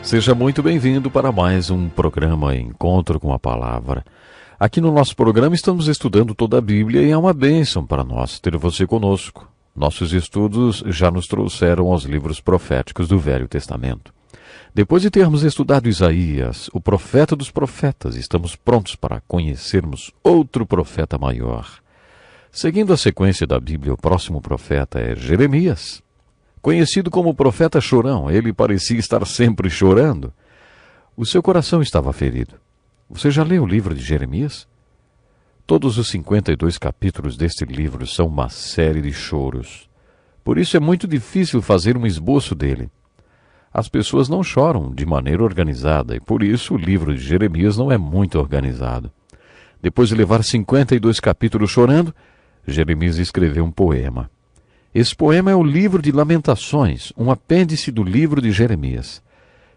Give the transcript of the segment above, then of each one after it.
Seja muito bem-vindo para mais um programa Encontro com a Palavra. Aqui no nosso programa estamos estudando toda a Bíblia e é uma bênção para nós ter você conosco. Nossos estudos já nos trouxeram aos livros proféticos do Velho Testamento. Depois de termos estudado Isaías, o profeta dos profetas, estamos prontos para conhecermos outro profeta maior. Seguindo a sequência da Bíblia, o próximo profeta é Jeremias. Conhecido como o profeta chorão, ele parecia estar sempre chorando. O seu coração estava ferido. Você já leu o livro de Jeremias? Todos os 52 capítulos deste livro são uma série de choros. Por isso é muito difícil fazer um esboço dele. As pessoas não choram de maneira organizada e por isso o livro de Jeremias não é muito organizado. Depois de levar 52 capítulos chorando, Jeremias escreveu um poema. Esse poema é o livro de Lamentações, um apêndice do livro de Jeremias.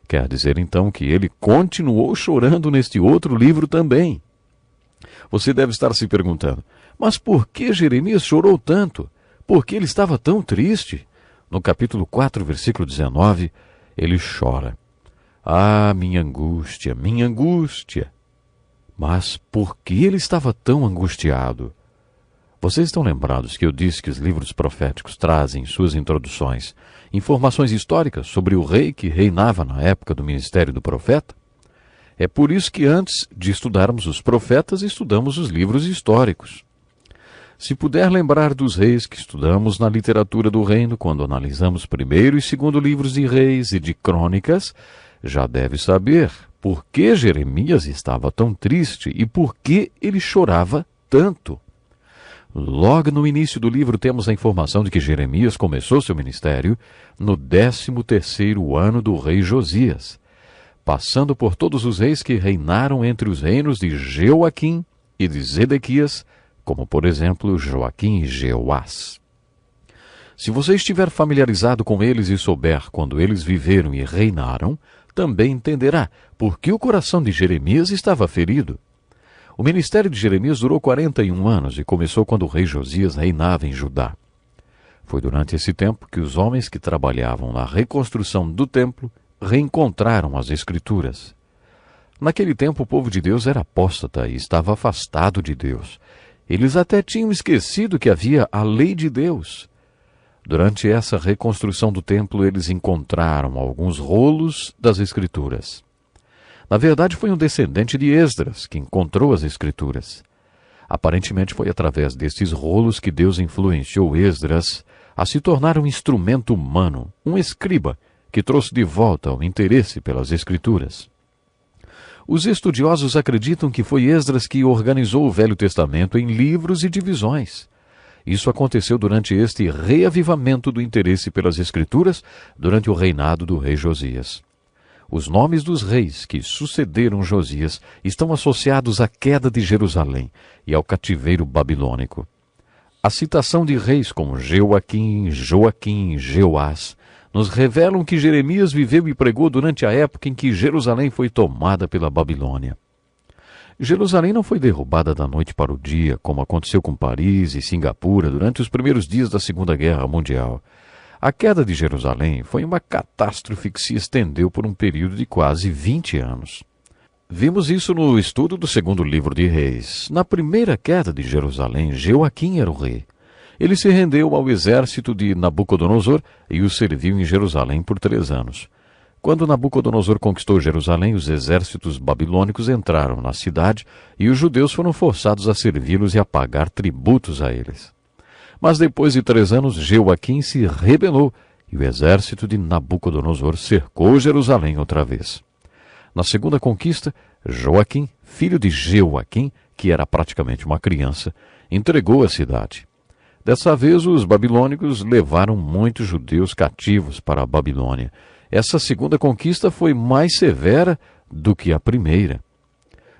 Quer dizer então que ele continuou chorando neste outro livro também. Você deve estar se perguntando, mas por que Jeremias chorou tanto? Por que ele estava tão triste? No capítulo 4, versículo 19, ele chora. Ah, minha angústia, minha angústia! Mas por que ele estava tão angustiado? Vocês estão lembrados que eu disse que os livros proféticos trazem em suas introduções informações históricas sobre o rei que reinava na época do ministério do profeta? É por isso que antes de estudarmos os profetas, estudamos os livros históricos. Se puder lembrar dos reis que estudamos na literatura do reino, quando analisamos primeiro e segundo livros de reis e de crônicas, já deve saber por que Jeremias estava tão triste e por que ele chorava tanto. Logo no início do livro temos a informação de que Jeremias começou seu ministério no 13º ano do rei Josias, passando por todos os reis que reinaram entre os reinos de Joaquim e de Zedequias, como por exemplo Joaquim e Jeoás. Se você estiver familiarizado com eles e souber quando eles viveram e reinaram, também entenderá por que o coração de Jeremias estava ferido. O ministério de Jeremias durou 41 anos e começou quando o rei Josias reinava em Judá. Foi durante esse tempo que os homens que trabalhavam na reconstrução do templo reencontraram as Escrituras. Naquele tempo o povo de Deus era apóstata e estava afastado de Deus. Eles até tinham esquecido que havia a lei de Deus. Durante essa reconstrução do templo, eles encontraram alguns rolos das Escrituras. Na verdade, foi um descendente de Esdras que encontrou as Escrituras. Aparentemente foi através destes rolos que Deus influenciou Esdras a se tornar um instrumento humano, um escriba, que trouxe de volta o interesse pelas Escrituras. Os estudiosos acreditam que foi Esdras que organizou o Velho Testamento em livros e divisões. Isso aconteceu durante este reavivamento do interesse pelas Escrituras durante o reinado do rei Josias. Os nomes dos reis que sucederam Josias estão associados à queda de Jerusalém e ao cativeiro babilônico. A citação de reis como Joaquim, Joaquim e Jeoás nos revelam que Jeremias viveu e pregou durante a época em que Jerusalém foi tomada pela Babilônia. Jerusalém não foi derrubada da noite para o dia, como aconteceu com Paris e Singapura durante os primeiros dias da Segunda Guerra Mundial. A queda de Jerusalém foi uma catástrofe que se estendeu por um período de quase 20 anos. Vimos isso no estudo do segundo livro de Reis. Na primeira queda de Jerusalém, Joaquim era o rei. Ele se rendeu ao exército de Nabucodonosor e o serviu em Jerusalém por 3 anos. Quando Nabucodonosor conquistou Jerusalém, os exércitos babilônicos entraram na cidade e os judeus foram forçados a servi-los e a pagar tributos a eles. Mas depois de 3 anos, Joaquim se rebelou e o exército de Nabucodonosor cercou Jerusalém outra vez. Na segunda conquista, Joaquim, filho de Joaquim, que era praticamente uma criança, entregou a cidade. Dessa vez, os babilônicos levaram muitos judeus cativos para a Babilônia. Essa segunda conquista foi mais severa do que a primeira.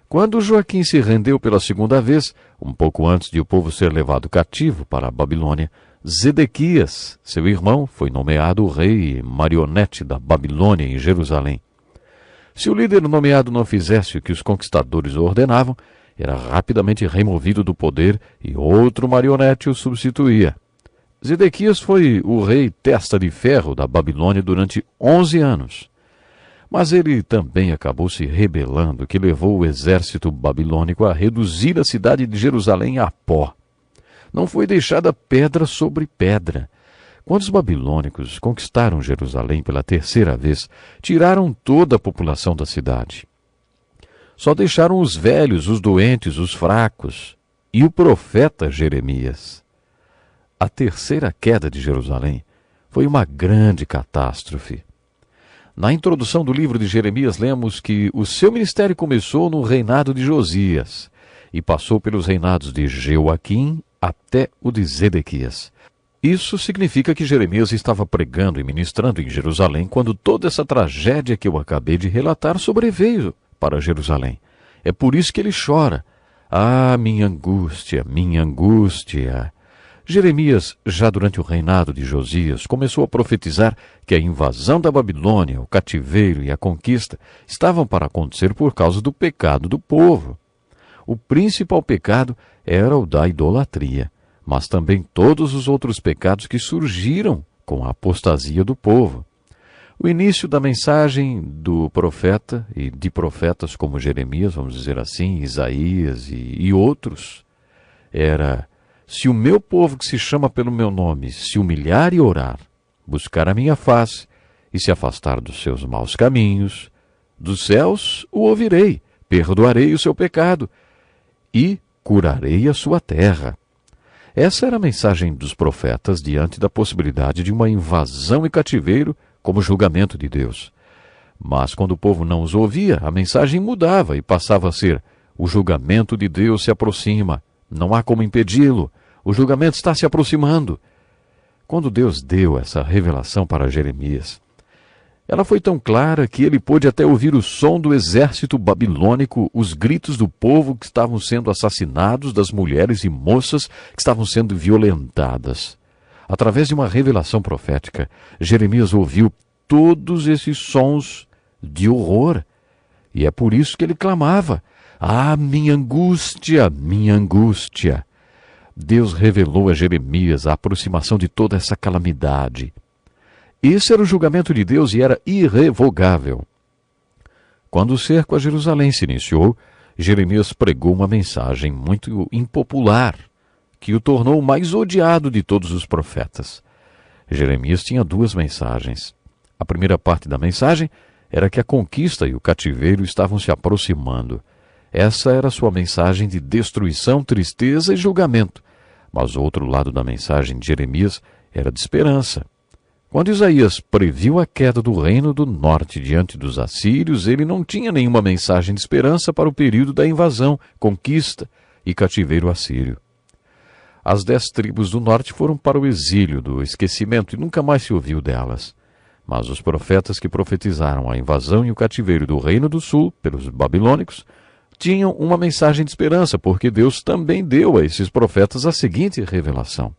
Quando Joaquim se rendeu pela segunda vez, um pouco antes de o povo ser levado cativo para a Babilônia, Zedequias, seu irmão, foi nomeado o rei marionete da Babilônia em Jerusalém. Se o líder nomeado não fizesse o que os conquistadores ordenavam, era rapidamente removido do poder e outro marionete o substituía. Zedequias foi o rei testa de ferro da Babilônia durante 11 anos. Mas ele também acabou se rebelando, que levou o exército babilônico a reduzir a cidade de Jerusalém a pó. Não foi deixada pedra sobre pedra. Quando os babilônicos conquistaram Jerusalém pela terceira vez, tiraram toda a população da cidade. Só deixaram os velhos, os doentes, os fracos e o profeta Jeremias. A terceira queda de Jerusalém foi uma grande catástrofe. Na introdução do livro de Jeremias, lemos que o seu ministério começou no reinado de Josias e passou pelos reinados de Joaquim até o de Zedequias. Isso significa que Jeremias estava pregando e ministrando em Jerusalém quando toda essa tragédia que eu acabei de relatar sobreveio para Jerusalém. É por isso que ele chora. Ah, minha angústia, minha angústia! Jeremias, já durante o reinado de Josias, começou a profetizar que a invasão da Babilônia, o cativeiro e a conquista estavam para acontecer por causa do pecado do povo. O principal pecado era o da idolatria, mas também todos os outros pecados que surgiram com a apostasia do povo. O início da mensagem do profeta e de profetas como Jeremias, vamos dizer assim, Isaías e outros, era: se o meu povo que se chama pelo meu nome se humilhar e orar, buscar a minha face e se afastar dos seus maus caminhos, dos céus o ouvirei, perdoarei o seu pecado e curarei a sua terra. Essa era a mensagem dos profetas diante da possibilidade de uma invasão e cativeiro como julgamento de Deus. Mas quando o povo não os ouvia, a mensagem mudava e passava a ser: o julgamento de Deus se aproxima, não há como impedi-lo, o julgamento está se aproximando. Quando Deus deu essa revelação para Jeremias, ela foi tão clara que ele pôde até ouvir o som do exército babilônico, os gritos do povo que estavam sendo assassinados, das mulheres e moças que estavam sendo violentadas. Através de uma revelação profética, Jeremias ouviu todos esses sons de horror. E é por isso que ele clamava: ah, minha angústia, minha angústia! Deus revelou a Jeremias a aproximação de toda essa calamidade. Esse era o julgamento de Deus e era irrevogável. Quando o cerco a Jerusalém se iniciou, Jeremias pregou uma mensagem muito impopular, que o tornou o mais odiado de todos os profetas. Jeremias tinha duas mensagens. A primeira parte da mensagem era que a conquista e o cativeiro estavam se aproximando. Essa era a sua mensagem de destruição, tristeza e julgamento. Mas o outro lado da mensagem de Jeremias era de esperança. Quando Isaías previu a queda do reino do norte diante dos assírios, ele não tinha nenhuma mensagem de esperança para o período da invasão, conquista e cativeiro assírio. As 10 tribos do norte foram para o exílio do esquecimento e nunca mais se ouviu delas. Mas os profetas que profetizaram a invasão e o cativeiro do reino do sul pelos babilônicos tinham uma mensagem de esperança, porque Deus também deu a esses profetas a seguinte revelação: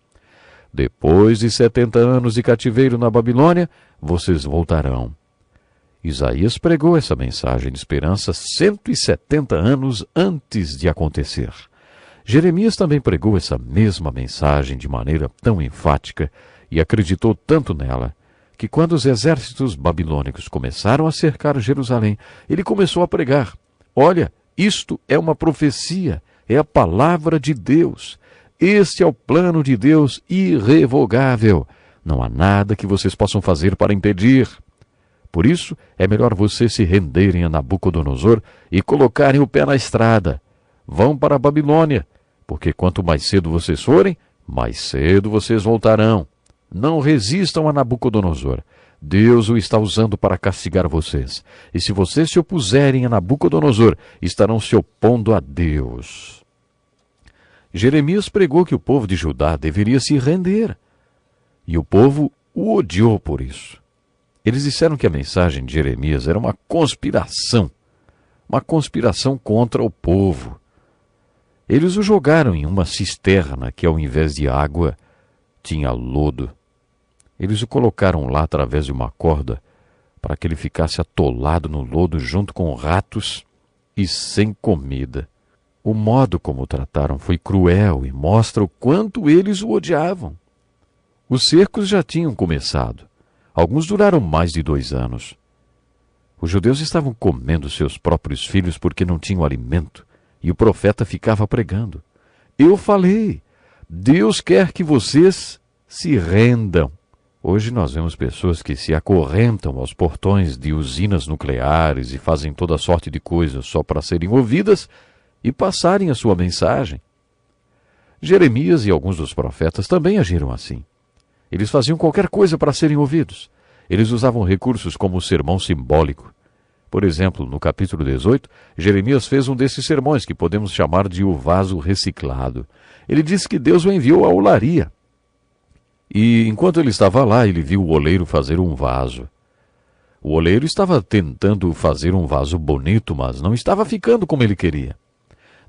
depois de 70 anos de cativeiro na Babilônia, vocês voltarão. Isaías pregou essa mensagem de esperança 170 anos antes de acontecer. Jeremias também pregou essa mesma mensagem de maneira tão enfática e acreditou tanto nela, que quando os exércitos babilônicos começaram a cercar Jerusalém, ele começou a pregar: olha, isto é uma profecia, é a palavra de Deus. Este é o plano de Deus irrevogável. Não há nada que vocês possam fazer para impedir. Por isso, é melhor vocês se renderem a Nabucodonosor e colocarem o pé na estrada. Vão para a Babilônia, porque quanto mais cedo vocês forem, mais cedo vocês voltarão. Não resistam a Nabucodonosor. Deus o está usando para castigar vocês. E se vocês se opuserem a Nabucodonosor, estarão se opondo a Deus. Jeremias pregou que o povo de Judá deveria se render. E o povo o odiou por isso. Eles disseram que a mensagem de Jeremias era uma conspiração contra o povo. Eles o jogaram em uma cisterna que, ao invés de água, tinha lodo. Eles o colocaram lá através de uma corda para que ele ficasse atolado no lodo junto com ratos e sem comida. O modo como o trataram foi cruel e mostra o quanto eles o odiavam. Os cercos já tinham começado. Alguns duraram mais de 2 anos. Os judeus estavam comendo seus próprios filhos porque não tinham alimento, e o profeta ficava pregando: eu falei, Deus quer que vocês se rendam. Hoje nós vemos pessoas que se acorrentam aos portões de usinas nucleares e fazem toda sorte de coisas só para serem ouvidas e passarem a sua mensagem. Jeremias e alguns dos profetas também agiram assim. Eles faziam qualquer coisa para serem ouvidos. Eles usavam recursos como o sermão simbólico. Por exemplo, no capítulo 18, Jeremias fez um desses sermões que podemos chamar de o vaso reciclado. Ele disse que Deus o enviou à olaria. E enquanto ele estava lá, ele viu o oleiro fazer um vaso. O oleiro estava tentando fazer um vaso bonito, mas não estava ficando como ele queria.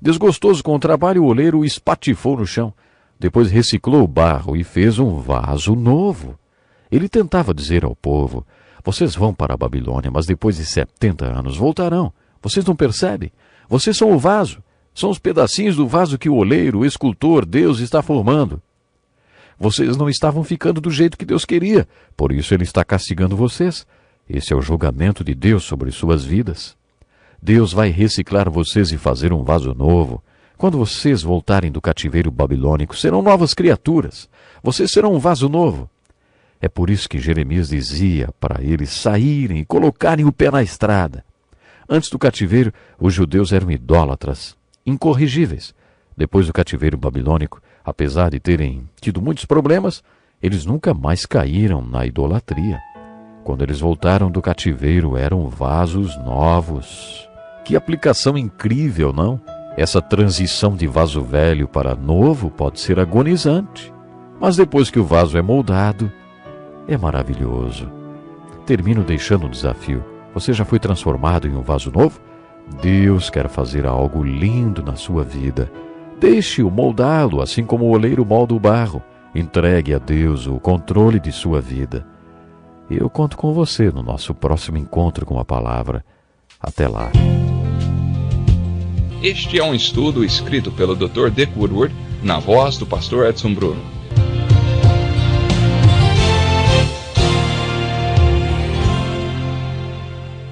Desgostoso com o trabalho, o oleiro o espatifou no chão. Depois reciclou o barro e fez um vaso novo. Ele tentava dizer ao povo: vocês vão para a Babilônia, mas depois de 70 anos voltarão. Vocês não percebem? Vocês são o vaso. São os pedacinhos do vaso que o oleiro, o escultor, Deus está formando. Vocês não estavam ficando do jeito que Deus queria, por isso Ele está castigando vocês. Esse é o julgamento de Deus sobre suas vidas. Deus vai reciclar vocês e fazer um vaso novo. Quando vocês voltarem do cativeiro babilônico, serão novas criaturas. Vocês serão um vaso novo. É por isso que Jeremias dizia para eles saírem e colocarem o pé na estrada. Antes do cativeiro, os judeus eram idólatras, incorrigíveis. Depois do cativeiro babilônico, apesar de terem tido muitos problemas, eles nunca mais caíram na idolatria. Quando eles voltaram do cativeiro, eram vasos novos. Que aplicação incrível, não? Essa transição de vaso velho para novo pode ser agonizante. Mas depois que o vaso é moldado, é maravilhoso. Termino deixando um desafio. Você já foi transformado em um vaso novo? Deus quer fazer algo lindo na sua vida. Deixe-o moldá-lo, assim como o oleiro molda o barro. Entregue a Deus o controle de sua vida. Eu conto com você no nosso próximo encontro com a palavra. Até lá. Este é um estudo escrito pelo Dr. Dick Woodward, na voz do pastor Edson Bruno.